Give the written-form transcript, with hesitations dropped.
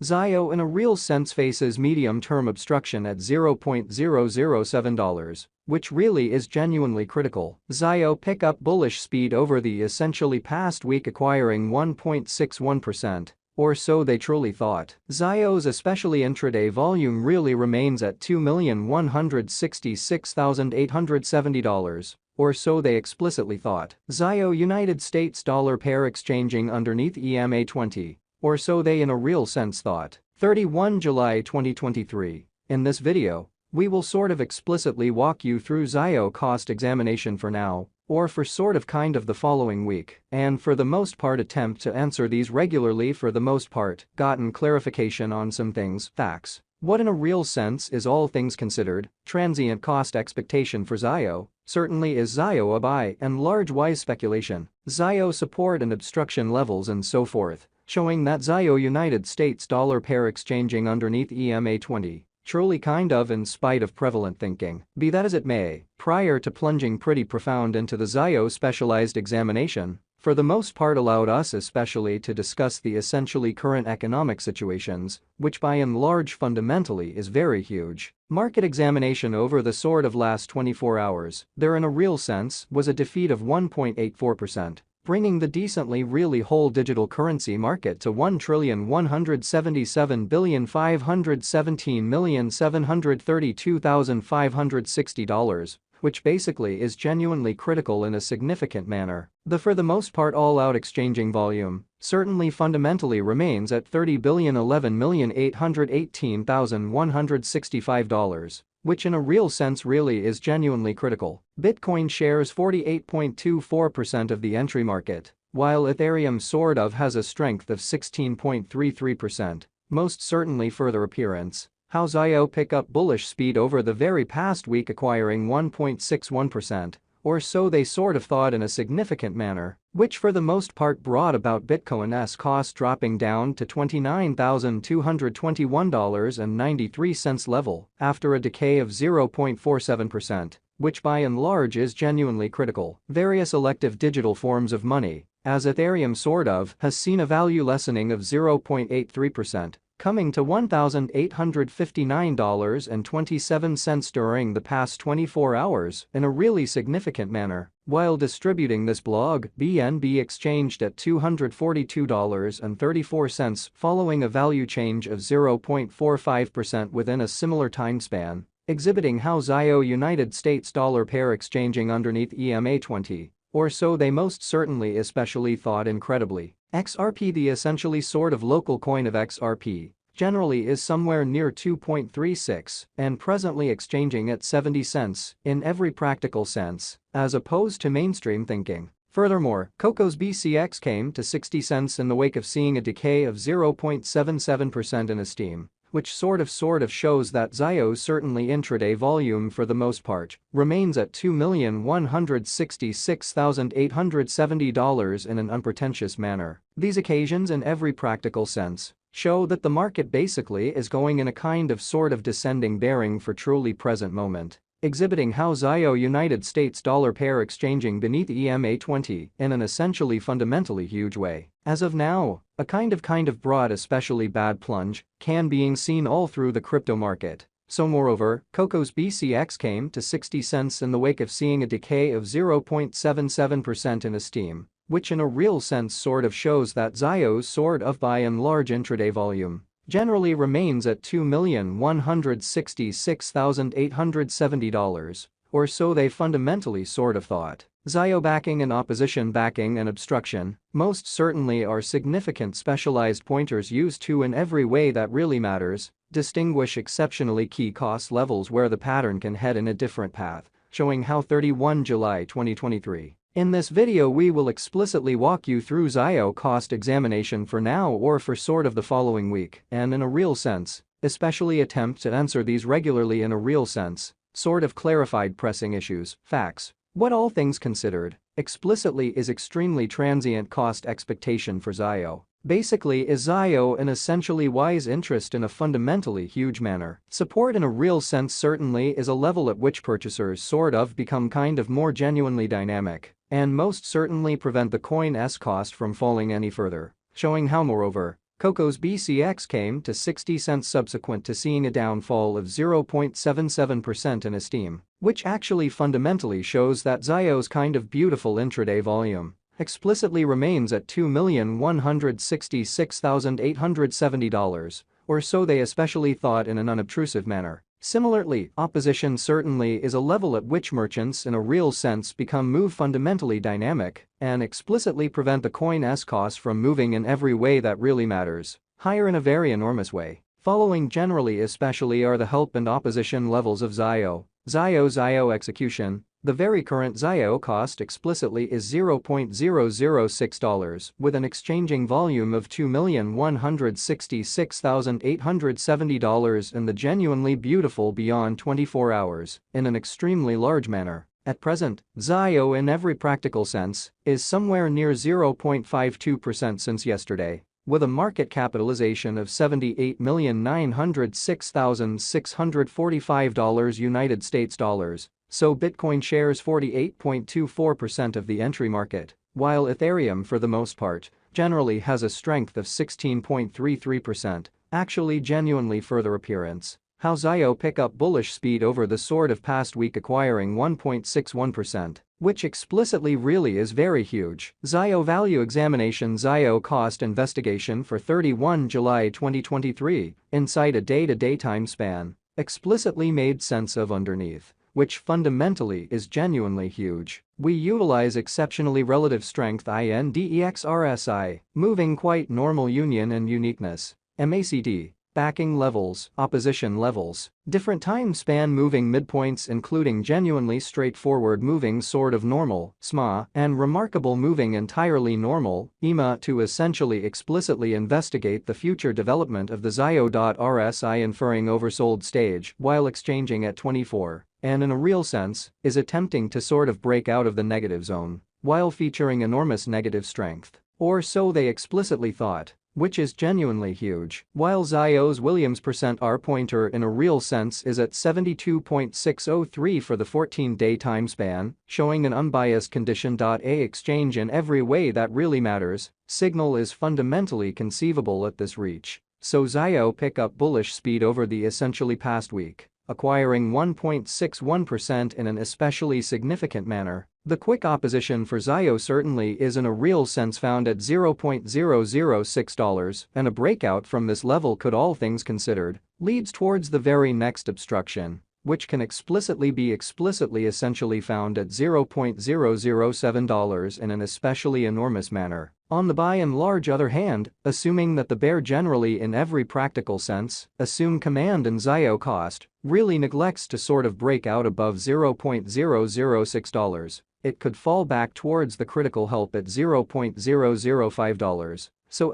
Zio in a real sense faces medium-term obstruction at $0.007, which really is genuinely critical. Zio pick up bullish speed over the essentially past week, acquiring 1.61%. Or so they truly thought. Zio's especially intraday volume really remains at $2,166,870. Or so they explicitly thought. Zio United States dollar pair exchanging underneath EMA 20. Or so they in a real sense thought. 31 July 2023. In this video, we will sort of explicitly walk you through Zio cost examination for now, or for sort of kind of the following week, and for the most part attempt to answer these regularly, for the most part, gotten clarification on some things, facts. What in a real sense is, all things considered, transient cost expectation for Zio? Certainly is Zio a buy and large wise speculation? Zio support and obstruction levels and so forth, showing that Zio United States dollar pair exchanging underneath EMA 20. Truly kind of in spite of prevalent thinking. Be that as it may, prior to plunging pretty profound into the Zio specialized examination, for the most part allowed us especially to discuss the essentially current economic situations, which by and large fundamentally is very huge. Market examination over the sort of last 24 hours, there in a real sense was a defeat of 1.84%. Bringing the decently really whole digital currency market to $1,177,517,732,560, which basically is genuinely critical in a significant manner. The for the most part all-out exchanging volume certainly fundamentally remains at $30,011,818,165. Which in a real sense really is genuinely critical. Bitcoin shares 48.24% of the entry market, while Ethereum sort of has a strength of 16.33%. Most certainly further appearance. How Zio pick up bullish speed over the very past week, acquiring 1.61%. Or so they sort of thought in a significant manner, which for the most part brought about Bitcoin's cost dropping down to $29,221.93 level after a decay of 0.47%, which by and large is genuinely critical. Various elective digital forms of money, as Ethereum sort of has seen a value lessening of 0.83%. Coming to $1,859.27 during the past 24 hours in a really significant manner. While distributing this blog, BNB exchanged at $242.34 following a value change of 0.45% within a similar time span, exhibiting how Zio United States dollar pair exchanging underneath EMA 20. Or so they most certainly especially thought incredibly. XRP, the essentially sort of local coin of XRP, generally is somewhere near 2.36 and presently exchanging at 70 cents in every practical sense, as opposed to mainstream thinking. Furthermore, Coco's BCX came to 60 cents in the wake of seeing a decay of 0.77% in esteem, which sort of shows that Zio's certainly intraday volume for the most part remains at $2,166,870 in an unpretentious manner. These occasions in every practical sense show that the market basically is going in a kind of sort of descending bearing for truly present moment, exhibiting how Zio United States dollar pair exchanging beneath EMA 20 in an essentially fundamentally huge way. As of now, a kind of broad especially bad plunge can being seen all through the crypto market. So moreover, Coco's BCX came to 60 cents in the wake of seeing a decay of 0.77% in esteem, which in a real sense sort of shows that Zio's sort of by and large intraday volume generally remains at $2,166,870, or so they fundamentally sort of thought. Zio backing and opposition backing and obstruction most certainly are significant specialized pointers used to, in every way that really matters, distinguish exceptionally key cost levels where the pattern can head in a different path, showing how 31 July 2023. In this video we will explicitly walk you through Zio cost examination for now or for sort of the following week, and in a real sense, especially attempt to answer these regularly in a real sense, sort of clarified pressing issues, facts. What all things considered, explicitly is extremely transient cost expectation for Zio. Basically is Zio an essentially wise interest in a fundamentally huge manner. Support in a real sense certainly is a level at which purchasers sort of become kind of more genuinely dynamic, and most certainly prevent the coin's cost from falling any further, showing how moreover, Coco's BCX came to 60 cents subsequent to seeing a downfall of 0.77% in esteem, which actually fundamentally shows that Zio's kind of beautiful intraday volume explicitly remains at $2,166,870, or so they especially thought in an unobtrusive manner. Similarly, opposition certainly is a level at which merchants in a real sense move fundamentally dynamic and explicitly prevent the coin's cost from moving in every way that really matters, higher in a very enormous way. Following generally especially are the help and opposition levels of Zio execution. The very current Zio cost explicitly is $0.006 with an exchanging volume of $2,166,870 and the genuinely beautiful beyond 24 hours in an extremely large manner. At present, Zio in every practical sense is somewhere near 0.52% since yesterday, with a market capitalization of $78,906,645 United States dollars. So Bitcoin shares 48.24% of the entry market, while Ethereum for the most part generally has a strength of 16.33%, actually genuinely further appearance. How Zio pick up bullish speed over the sort of past week acquiring 1.61%, which explicitly really is very huge. Zio value examination Zio cost investigation for 31 July 2023, inside a day-to-day time span, explicitly made sense of underneath, which fundamentally is genuinely huge. We utilize exceptionally relative strength index RSI, moving quite normal union and uniqueness, MACD, backing levels, opposition levels, different time span moving midpoints including genuinely straightforward moving sort of normal, SMA, and remarkable moving entirely normal, EMA to essentially explicitly investigate the future development of the Zio.RSI inferring oversold stage while exchanging at 24. And in a real sense, is attempting to sort of break out of the negative zone while featuring enormous negative strength. Or so they explicitly thought, which is genuinely huge. While Zio's Williams %R pointer in a real sense is at 72.603 for the 14-day time span, showing an unbiased condition. A exchange in every way that really matters, signal is fundamentally conceivable at this reach. So Zio pick up bullish speed over the essentially past week, acquiring 1.61% in an especially significant manner. The quick opposition for Zio certainly is in a real sense found at $0.006, and a breakout from this level could, all things considered, leads towards the very next obstruction, which can explicitly be essentially found at $0.007 in an especially enormous manner. On the by and large other hand, assuming that the bear generally in every practical sense, assume command and Zio cost, really neglects to sort of break out above $0.006, it could fall back towards the critical help at $0.005. So